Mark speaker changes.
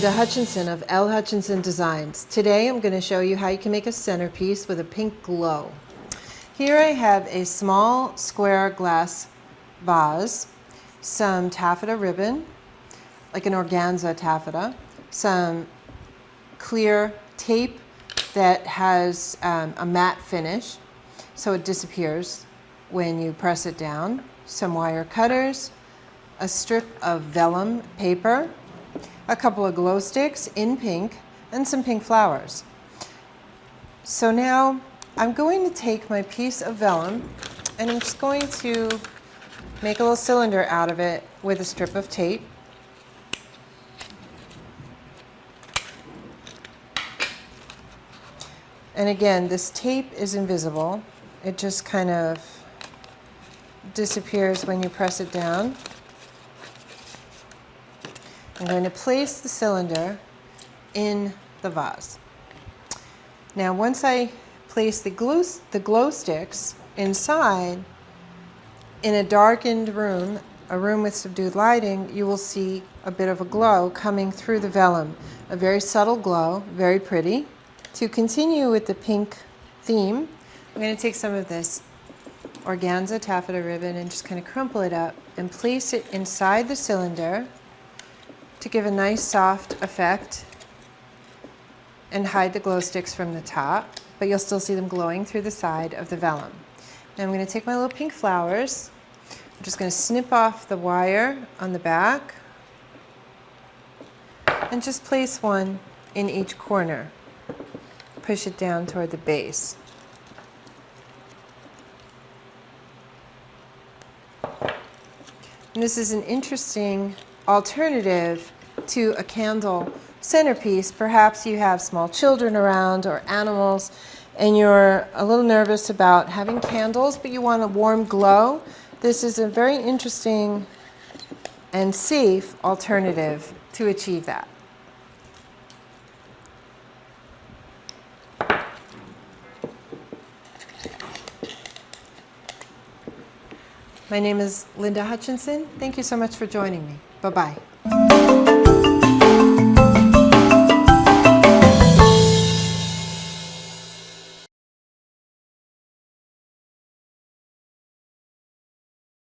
Speaker 1: Linda Hutchinson of L. Hutchinson Designs. Today I'm going to show you how you can make a centerpiece with a pink glow. Here I have a small square glass vase, some taffeta ribbon, like an organza taffeta, some clear tape that has a matte finish so it disappears when you press it down, some wire cutters, a strip of vellum paper, a couple of glow sticks in pink, and some pink flowers. So now I'm going to take my piece of vellum and I'm just going to make a little cylinder out of it with a strip of tape. And again, this tape is invisible. It just kind of disappears when you press it down. I'm going to place the cylinder in the vase. Now once I place the glow sticks inside, in a darkened room, a room with subdued lighting, you will see a bit of a glow coming through the vellum. A very subtle glow, very pretty. To continue with the pink theme, I'm going to take some of this organza taffeta ribbon and just kind of crumple it up and place it inside the cylinder to give a nice soft effect and hide the glow sticks from the top, but you'll still see them glowing through the side of the vellum. Now I'm going to take my little pink flowers. I'm just going to snip off the wire on the back and just place one in each corner. Push it down toward the base. And this is an interesting alternative to a candle centerpiece. Perhaps you have small children around or animals and you're a little nervous about having candles, but you want a warm glow. This is a very interesting and safe alternative to achieve that. My name is Linda Hutchinson. Thank you so much for joining me. Bye-bye.